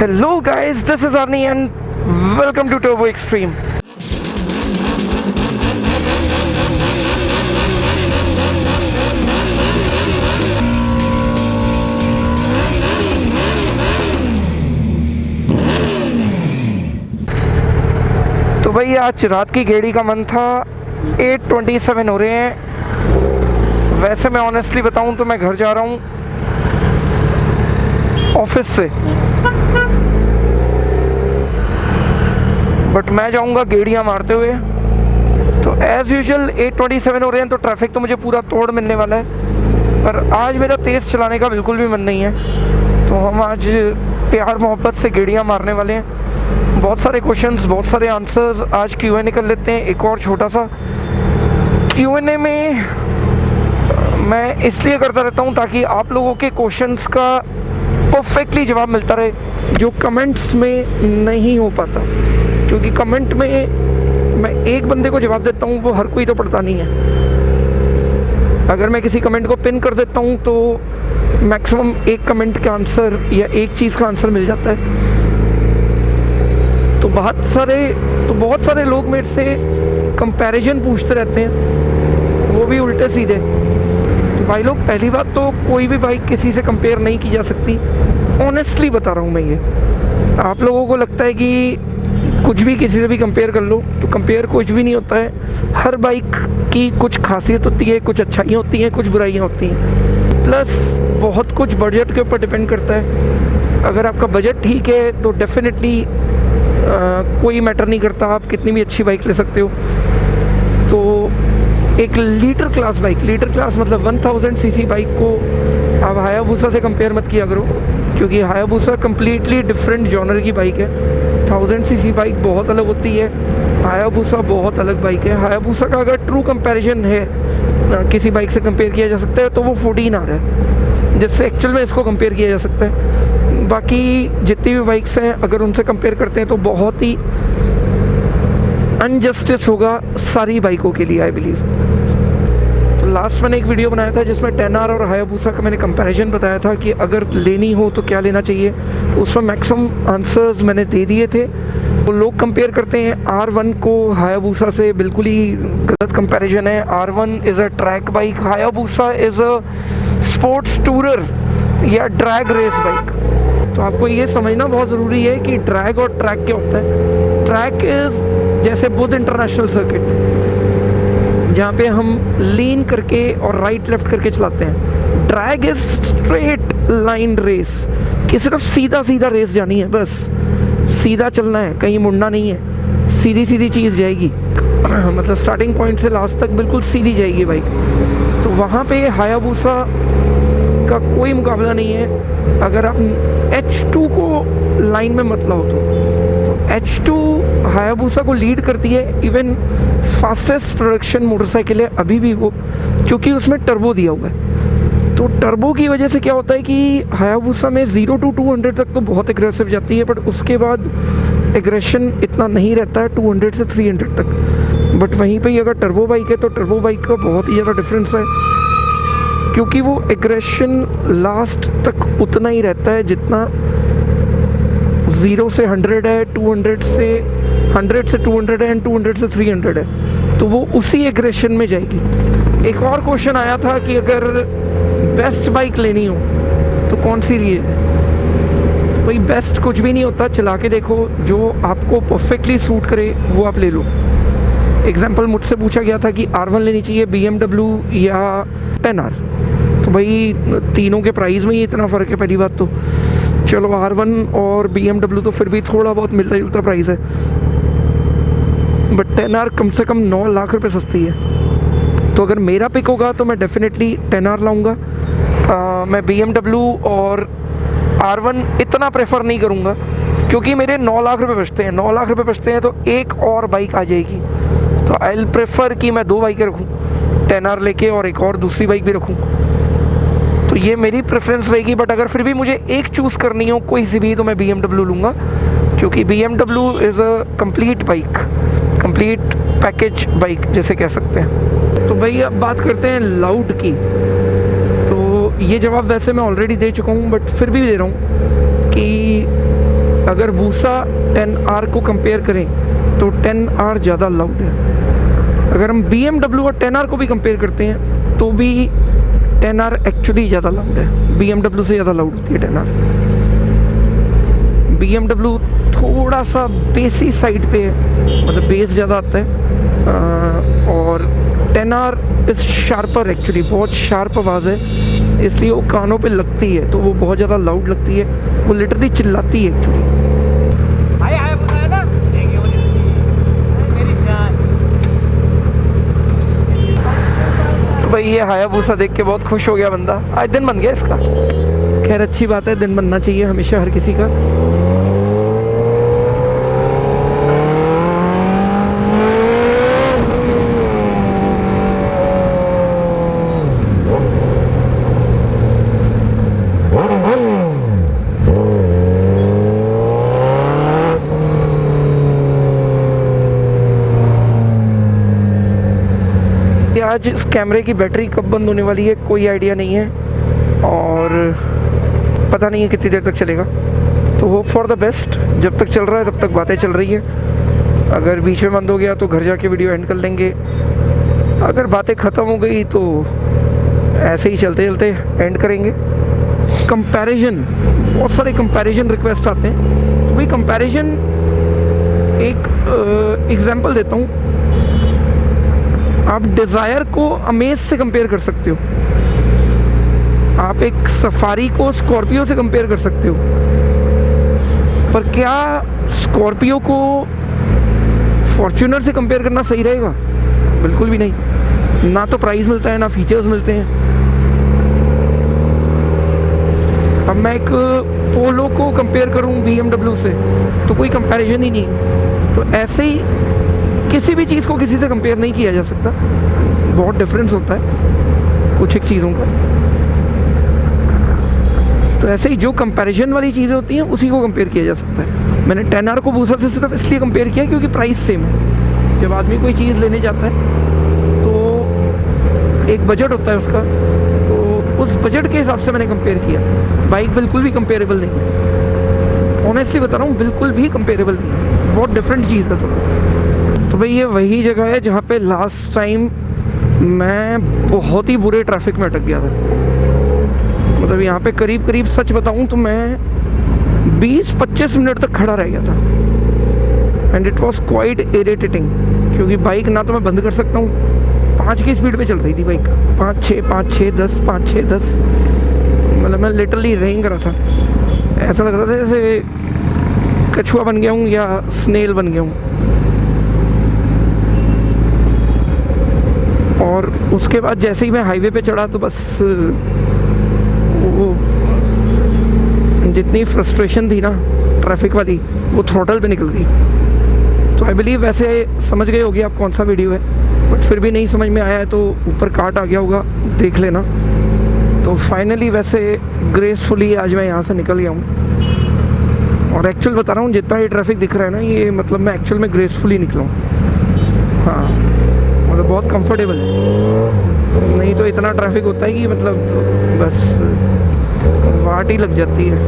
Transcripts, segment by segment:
Hello guys, this is Arnie and welcome to Turbo Extreme. तो भाई आज रात की गेड़ी का मन था। 8:27 हो रहे हैं। वैसे मैं ऑनेस्टली बताऊं तो मैं घर जा रहा हूं ऑफिस से, बट मैं जाऊंगा गेड़ियां मारते हुए। तो एज़ यूजुअल 8:27 हो रहे हैं तो ट्रैफिक तो मुझे पूरा तोड़ मिलने वाला है, पर आज मेरा तेज़ चलाने का बिल्कुल भी मन नहीं है। तो हम आज प्यार मोहब्बत से गेड़ियां मारने वाले हैं। बहुत सारे क्वेश्चंस, बहुत सारे आंसर्स। आज Q&A कर लेते हैं, एक और छोटा सा। Q&A में मैं इसलिए करता रहता हूँ ताकि आप लोगों के क्वेश्चंस का परफेक्टली जवाब मिलता रहे, जो कमेंट्स में नहीं हो पाता। क्योंकि कमेंट में मैं एक बंदे को जवाब देता हूँ, वो हर कोई तो पढ़ता नहीं है। अगर मैं किसी कमेंट को पिन कर देता हूँ तो मैक्सिमम एक कमेंट का आंसर या एक चीज़ का आंसर मिल जाता है। तो बहुत सारे लोग मेरे से कंपैरिजन पूछते रहते हैं, वो भी उल्टे सीधे। तो भाई लोग, पहली बात तो कोई भी बाइक किसी से कंपेयर नहीं की जा सकती। ऑनेस्टली बता रहा हूँ मैं ये। आप लोगों को लगता है कि कुछ भी किसी से भी कंपेयर कर लो, तो कंपेयर कुछ भी नहीं होता है। हर बाइक की कुछ खासियत होती है, कुछ अच्छाइयाँ होती हैं, कुछ बुराइयाँ होती हैं। प्लस बहुत कुछ बजट के ऊपर डिपेंड करता है। अगर आपका बजट ठीक है तो डेफिनेटली कोई मैटर नहीं करता, आप कितनी भी अच्छी बाइक ले सकते हो। तो एक litre class bike, litre class मतलब 1000 सीसी बाइक को आप हायाबुसा से कंपेयर मत किया करो, क्योंकि हायाबुसा कम्प्लीटली डिफरेंट जॉनर की बाइक है। 1000 सीसी बाइक बहुत अलग होती है, हायाबुसा बहुत अलग बाइक है। हायाबुसा का अगर ट्रू कंपैरिजन है, किसी बाइक से कंपेयर किया जा सकता है, तो वो 14R है, जिससे एक्चुअल में इसको कंपेयर किया जा सकता है। बाकी जितनी भी बाइक्स हैं, अगर उनसे कंपेयर करते हैं तो बहुत ही अनजस्टिस होगा सारी बाइकों के लिए, आई बिलीव। तो लास्ट मैंने एक वीडियो बनाया था जिसमें 10R और हायाबुसा का मैंने कंपैरिजन बताया था कि अगर लेनी हो तो क्या लेना चाहिए। उसमें मैक्सिमम आंसर्स मैंने दे दिए थे। तो लोग कंपेयर करते हैं R1 को हायाबुसा से, बिल्कुल ही गलत कंपैरिजन है। R1 is a track bike, Hayabusa is a sports tourer या ड्रैग रेस बाइक। तो आपको ये समझना बहुत ज़रूरी है कि ड्रैग और ट्रैक क्या होता है। ट्रैक इज़ जैसे बुध इंटरनेशनल सर्किट, जहाँ पे हम लीन करके और राइट लेफ्ट करके चलाते हैं। Drag is straight line race, कि सिर्फ सीधा सीधा रेस जानी है, बस सीधा चलना है, कहीं मुड़ना नहीं है, सीधी सीधी चीज़ जाएगी। मतलब स्टार्टिंग पॉइंट से लास्ट तक बिल्कुल सीधी जाएगी बाइक। तो वहाँ पे हायाबुसा का कोई मुकाबला नहीं है। अगर आप H2 को लाइन में मत लाओ तो H2 हायाबुसा को लीड करती है। इवन फास्टेस्ट प्रोडक्शन मोटरसाइकिल है अभी भी वो, क्योंकि उसमें टर्बो दिया हुआ है। तो टर्बो की वजह से क्या होता है कि हायाबुसा में 0 to 200 तक तो बहुत एग्रेसिव जाती है, बट उसके बाद एग्रेशन इतना नहीं रहता है 200 से 300 तक। बट वहीं पे अगर टर्बो बाइक है तो टर्बो बाइक का बहुत ही ज़्यादा डिफरेंस है, क्योंकि वो एग्रेशन लास्ट तक उतना ही रहता है जितना 0 से 100 है, 100 से 200 है, एंड 200 से 300 है। तो वो उसी एग्रेशन में जाएगी। एक और क्वेश्चन आया था कि अगर बेस्ट बाइक लेनी हो तो कौन सी लिए है। कोई बेस्ट कुछ भी नहीं होता, चला के देखो, जो आपको परफेक्टली सूट करे वो आप ले लो। एग्जाम्पल मुझसे पूछा गया था कि R1 लेनी चाहिए, BMW या 10R। तो भाई तीनों के प्राइस में ही इतना फ़र्क है। पहली बात तो चलो R1 और BMW तो फिर भी थोड़ा बहुत मिलता जुलता प्राइस है, बट 10R कम से कम 9 लाख रुपए सस्ती है। तो अगर मेरा पिक होगा तो मैं डेफिनेटली 10R लाऊंगा। मैं BMW और R1 इतना प्रेफर नहीं करूँगा, क्योंकि मेरे 9 लाख रुपए बचते हैं। 9 लाख रुपए बचते हैं तो एक और बाइक आ जाएगी। तो आई विल प्रेफर कि मैं 2 बाइकें रखूँ, 10R लेके और एक और दूसरी बाइक भी रखूँ। तो ये मेरी प्रेफरेंस रहेगी। बट अगर फिर भी मुझे एक चूज़ करनी हो कोई सी भी, तो मैं BMW लूँगा, क्योंकि BMW is a complete bike, complete package bike जैसे कह सकते हैं। तो भाई अब बात करते हैं लाउड की। तो ये जवाब वैसे मैं ऑलरेडी दे चुका हूँ, बट फिर भी दे रहा हूँ कि अगर वूसा 10R को कंपेयर करें तो 10R ज़्यादा लाउड है। अगर हम BMW और 10R को भी कंपेयर करते हैं तो भी 10R एक्चुअली ज़्यादा लाउड है, BMW से ज़्यादा लाउड होती है 10R। BMW थोड़ा सा बेसी साइड पे है, मतलब बेस ज़्यादा आता है, और 10R इस शार्पर, एक्चुअली बहुत शार्प आवाज़ है, इसलिए वो कानों पे लगती है तो वो बहुत ज़्यादा लाउड लगती है, वो लिटरली चिल्लाती है एक्चुअली। तो भाई ये हायाबूसा देख के बहुत खुश हो गया बंदा, आज दिन बन गया इसका। खैर अच्छी बात है, दिन बनना चाहिए हमेशा हर किसी का। आज इस कैमरे की बैटरी कब बंद होने वाली है कोई आइडिया नहीं है, और पता नहीं है कितनी देर तक चलेगा। तो होप फॉर द बेस्ट, जब तक चल रहा है तब तक बातें चल रही है। अगर बीच में बंद हो गया तो घर जाके वीडियो एंड कर लेंगे, अगर बातें ख़त्म हो गई तो ऐसे ही चलते चलते एंड करेंगे। कंपैरिजन, बहुत सारे कंपैरिजन रिक्वेस्ट आते हैं, तो भाई कंपैरिजन एक एग्जांपल देता हूँ। आप डिज़ायर को अमेज से कंपेयर कर सकते हो, आप एक सफारी को स्कॉर्पियो से कंपेयर कर सकते हो, पर क्या स्कॉर्पियो को फॉर्च्यूनर से कंपेयर करना सही रहेगा? बिल्कुल भी नहीं। ना तो प्राइस मिलता है, ना फीचर्स मिलते हैं। अब मैं एक पोलो को कंपेयर करूं BMW से तो कोई कंपैरिजन ही नहीं। तो ऐसे ही किसी भी चीज़ को किसी से कंपेयर नहीं किया जा सकता, बहुत डिफरेंस होता है कुछ एक चीज़ों का। तो ऐसे ही जो कंपैरिजन वाली चीज़ें होती हैं उसी को कंपेयर किया जा सकता है। मैंने 10R को वूसा से सिर्फ इसलिए कंपेयर किया क्योंकि प्राइस सेम है। जब आदमी कोई चीज़ लेने जाता है तो एक बजट होता है उसका, तो उस बजट के हिसाब से मैंने कंपेयर किया। बाइक बिल्कुल भी कंपेरेबल नहीं है, ऑनेस्टली बता रहा हूँ, बिल्कुल भी कंपेरेबल नहीं है, बहुत डिफरेंट चीज़ है। तो भाई ये वही जगह है जहाँ पे लास्ट टाइम मैं बहुत ही बुरे ट्रैफिक में अटक गया था। मतलब यहाँ पे करीब करीब सच बताऊँ तो मैं 20-25 मिनट तक खड़ा रह गया था, and it was quite irritating, क्योंकि बाइक ना तो मैं बंद कर सकता हूँ, 5 की स्पीड पे चल रही थी बाइक, 5-6, 5-6, 10, 5-6, 10, मतलब मैं लिटरली रेंग रहा था। ऐसा लग रहा था जैसे कछुआ बन गया हूँ या स्नेल बन गया हूँ। और उसके बाद जैसे ही मैं हाईवे पे चढ़ा तो बस वो जितनी फ्रस्ट्रेशन थी ना ट्रैफिक वाली, वो थ्रॉटल पे निकल गई। तो आई बिलीव वैसे समझ गए होगे आप कौन सा वीडियो है, बट फिर भी नहीं समझ में आया है तो ऊपर कार्ड आ गया होगा, देख लेना। तो फाइनली वैसे ग्रेसफुली आज मैं यहाँ से निकल गया हूँ, और एक्चुअल बता रहा हूँ जितना ये ट्रैफिक दिख रहा है ना, ये मतलब मैं एक्चुअल में ग्रेसफुली निकला हूँ। हाँ मतलब बहुत कंफर्टेबल है, नहीं तो इतना ट्रैफिक होता है कि मतलब बस वाट ही लग जाती है।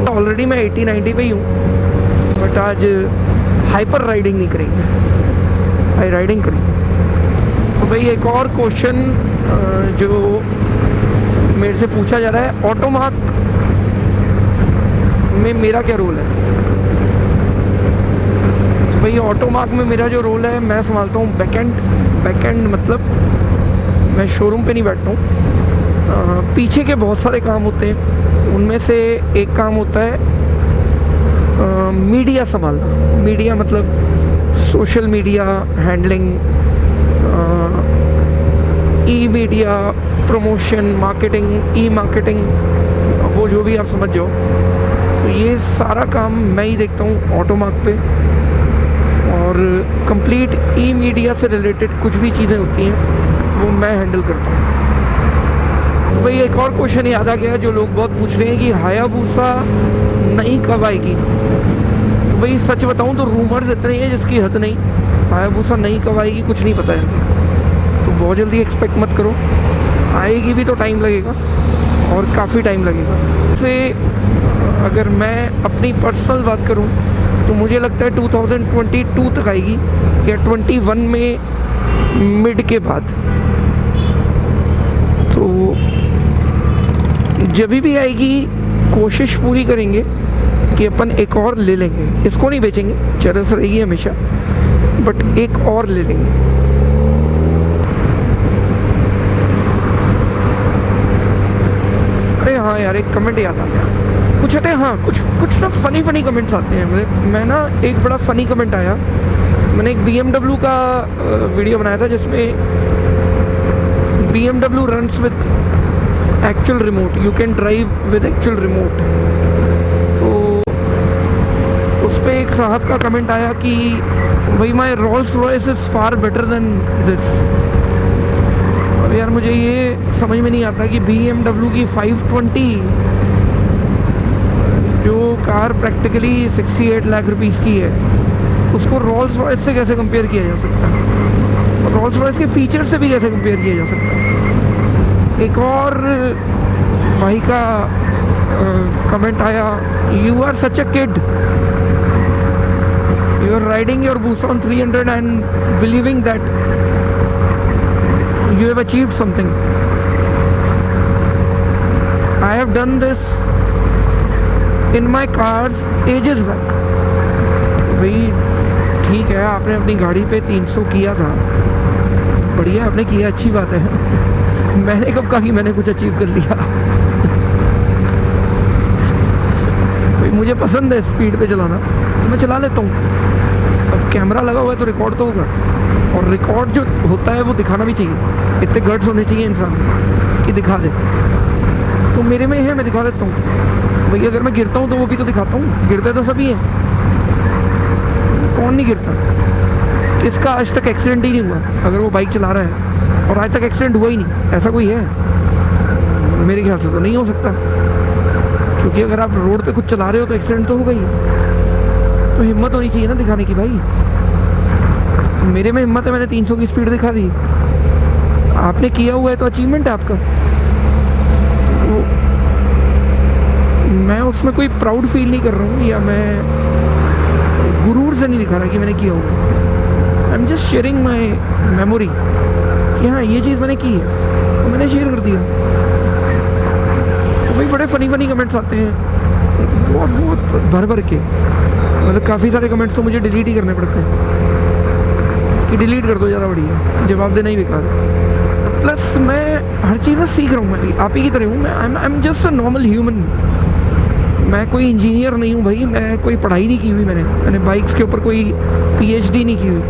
ऑलरेडी मैं 80-90 पे ही हूँ, बट आज हाइपर राइडिंग नहीं करेंगे, हाई राइडिंग करेंगे। तो भाई एक और क्वेश्चन जो मेरे से पूछा जा रहा है, ऑटोमार्क में मेरा क्या रोल है? तो भाई ऑटोमार्क में मेरा जो रोल है, मैं संभालता हूँ बैकएंड, मतलब मैं शोरूम पे नहीं बैठता हूँ। पीछे के बहुत सारे काम होते हैं, उनमें से एक काम होता है मीडिया संभालना। मीडिया मतलब सोशल मीडिया हैंडलिंग, ई मीडिया, प्रमोशन, मार्केटिंग, ई मार्केटिंग, वो जो भी आप समझ जाओ। तो ये सारा काम मैं ही देखता हूँ ऑटोमार्क पे, और कंप्लीट ई मीडिया से रिलेटेड कुछ भी चीज़ें होती हैं वो मैं हैंडल करता हूँ। तो भाई एक और क्वेश्चन याद आ गया जो लोग बहुत पूछ रहे हैं कि हायाबूसा नई कब आएगी। तो भाई सच बताऊँ तो रूमर्स इतने हैं जिसकी हद नहीं। हायाबूसा नई कब आएगी कुछ नहीं पता है, तो बहुत जल्दी एक्सपेक्ट मत करो, आएगी भी तो टाइम लगेगा। और काफ़ी टाइम लगेगा। से अगर मैं अपनी पर्सनल बात करूं तो मुझे लगता है 2022 तक आएगी या 21 में मिड के बाद। तो जब भी आएगी कोशिश पूरी करेंगे कि अपन एक और ले लेंगे, इसको नहीं बेचेंगे, चरस रहेगी हमेशा, बट एक और ले लेंगे। अरे हाँ यार, एक कमेंट याद आ गया, कुछ आते हैं, हाँ कुछ ना फनी कमेंट्स आते हैं। मैं ना एक बड़ा फनी कमेंट आया, मैंने एक BMW का वीडियो बनाया था जिसमें BMW runs with actual remote, you can drive with actual remote. तो उस पर एक साहब का कमेंट आया कि भाई my Rolls Royce is far better than this. अब यार मुझे ये समझ में नहीं आता कि BMW की 520 जो कार प्रैक्टिकली 68 लाख रुपीस की है, उसको रोल्स रॉयस से कैसे कंपेयर किया जा सकता है, और रोल्स रॉयस के फीचर से भी कैसे कंपेयर किया जा सकता है। एक और भाई का कमेंट आया, you are such a kid, you are riding your Busan 300 and believing that you have achieved something. I have done this in my cars ages back. तो भाई ठीक है, आपने अपनी गाड़ी पे 300 किया था, बढ़िया आपने किया, अच्छी बात है। मैंने कब कहा कि मैंने कुछ अचीव कर लिया। भाई मुझे पसंद है स्पीड पे चलाना, तो मैं चला लेता हूँ। अब कैमरा लगा हुआ है तो रिकॉर्ड तो होगा, और रिकॉर्ड जो होता है वो दिखाना भी चाहिए। इतने गट्स होने चाहिए इंसान कि दिखा दे। तो मेरे में है, मैं दिखा देता हूँ भाई। अगर मैं गिरता हूँ तो वो भी तो दिखाता हूँ, गिरते तो सभी हैं, कौन नहीं गिरता। इसका आज तक एक्सीडेंट ही नहीं हुआ अगर वो बाइक चला रहा है, और आज तक एक्सीडेंट हुआ ही नहीं, ऐसा कोई है? मेरे ख्याल से तो नहीं हो सकता, क्योंकि अगर आप रोड पे कुछ चला रहे हो तो एक्सीडेंट तो होगा ही। तो हिम्मत होनी चाहिए ना दिखाने की भाई। तो मेरे में हिम्मत है, मैंने 300 की स्पीड दिखा दी। आपने किया हुआ है तो अचीवमेंट है आपका। तो मैं उसमें कोई प्राउड फील नहीं कर रहा हूँ, या मैं गुरूर से नहीं दिखा रहा कि मैंने किया हुआ। I am just sharing my memory कि हाँ ये चीज़ मैंने की है, तो मैंने शेयर कर दिया। तो भाई बड़े फनी कमेंट्स आते हैं, बहुत भर के, मतलब काफ़ी सारे कमेंट्स तो मुझे डिलीट ही करने पड़ते हैं कि डिलीट कर दो, ज़्यादा बढ़िया, जवाब देना ही बेकार है। प्लस मैं हर चीज़ में सीख रहा हूँ, मैं भी आप ही की तरह हूँ। मैं I am just a normal human. मैं कोई इंजीनियर नहीं हूँ भाई, मैं कोई पढ़ाई नहीं की हुई, मैंने बाइक्स के ऊपर कोई PhD नहीं की हुई।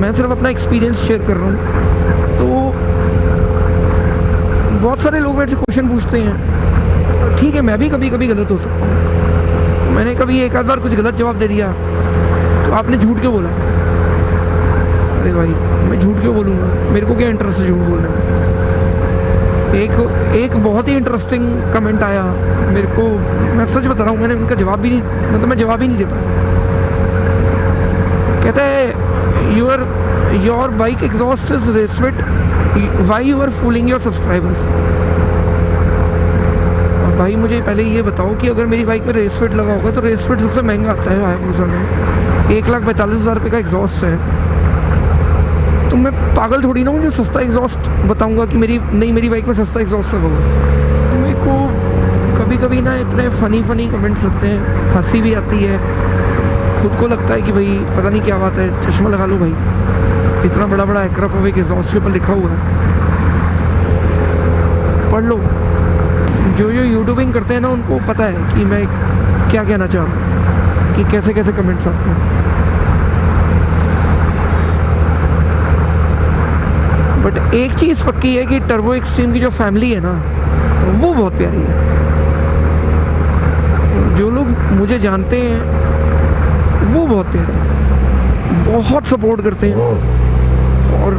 मैं सिर्फ अपना एक्सपीरियंस शेयर कर रहा हूँ। तो बहुत सारे लोग मेरे से क्वेश्चन पूछते हैं, ठीक है मैं भी कभी कभी गलत हो सकता हूँ। तो मैंने कभी एक आध बार कुछ गलत जवाब दे दिया तो आपने झूठ क्यों बोला। अरे भाई मैं झूठ क्यों बोलूँगा, मेरे को क्या इंटरेस्ट है झूठ बोलने में। एक बहुत ही इंटरेस्टिंग कमेंट आया मेरे को, मैं सच बता रहा हूँ, मैंने उनका जवाब भी नहीं, मतलब मैं जवाब ही नहीं दे पाया। कहता है your bike exhaust is race fit, why you are fooling your subscribers. और भाई मुझे पहले ये बताओ कि अगर मेरी बाइक में रेस फिट लगा होगा तो रेस फिट सबसे महंगा आता है हायाबुसा में, 1,42,000 रुपये का एग्जॉस्ट है। तो मैं पागल थोड़ी ना हूँ जो सस्ता एग्जॉस्ट बताऊंगा कि मेरी बाइक में सस्ता एग्जॉस्ट लगा हुआ। मेरे को कभी कभी ना इतने फनी कमेंट्स लगते हैं, हंसी भी आती है, खुद को लगता है कि भाई पता नहीं क्या बात है, चश्मा लगा लो भाई, इतना बड़ा एक्रापोविक एग्जॉस्ट के ऊपर लिखा हुआ है, पढ़ लो। जो यूट्यूबिंग करते हैं ना उनको पता है कि मैं क्या कहना चाह रहा हूँ, कि कैसे कमेंट्स आते हैं। बट एक चीज़ पक्की है कि टर्बो एक्सट्रीम की जो फैमिली है ना वो बहुत प्यारी है। जो लोग मुझे जानते हैं वो बहुत प्यारे हैं, बहुत सपोर्ट करते हैं। और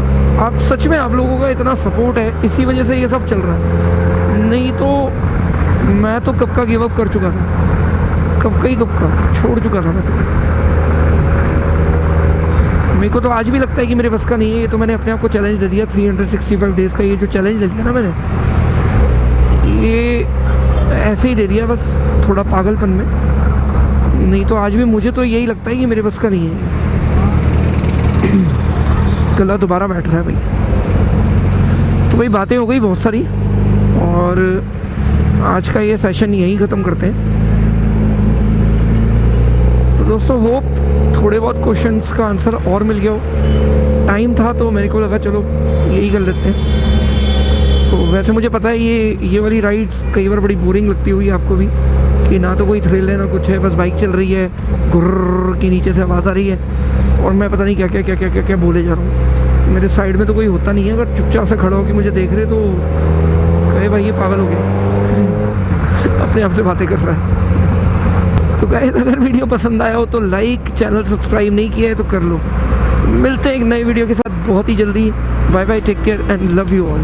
आप सच में, आप लोगों का इतना सपोर्ट है, इसी वजह से ये सब चल रहा है। नहीं तो मैं तो कब का गिव अप कर चुका था, कब का छोड़ चुका था मैं तो। मेरे को तो आज भी लगता है कि मेरे बस का नहीं है। ये तो मैंने अपने आप को चैलेंज दे दिया, 365 डेज़ का ये जो चैलेंज ले लिया ना मैंने, ये ऐसे ही दे दिया बस, थोड़ा पागलपन में, नहीं तो आज भी मुझे तो यही लगता है कि मेरे बस का नहीं है। गला दोबारा बैठ रहा है भाई। तो भाई बातें हो गई बहुत सारी, और आज का ये सेशन यहीं ख़त्म करते हैं। तो दोस्तों होप थोड़े बहुत क्वेश्चंस का आंसर और मिल गया हो। टाइम था तो मेरे को लगा चलो यही कर लेते हैं। तो वैसे मुझे पता है ये वाली राइड्स कई बार बड़ी बोरिंग लगती हुई आपको भी, कि ना तो कोई थ्रिल है ना कुछ है, बस बाइक चल रही है, गुर्र की नीचे से आवाज़ आ रही है और मैं पता नहीं क्या बोले जा रहा हूँ। मेरे साइड में तो कोई होता नहीं है, अगर चुपचाप से खड़ा हो कि मुझे देख रहे तो कहे भाई ये पागल हो गया, अपने आप से बातें कर रहा है। तो गाइस अगर वीडियो पसंद आया हो तो लाइक, चैनल सब्सक्राइब नहीं किया है तो कर लो। मिलते हैं एक नई वीडियो के साथ बहुत ही जल्दी। Bye bye, take care and love you all.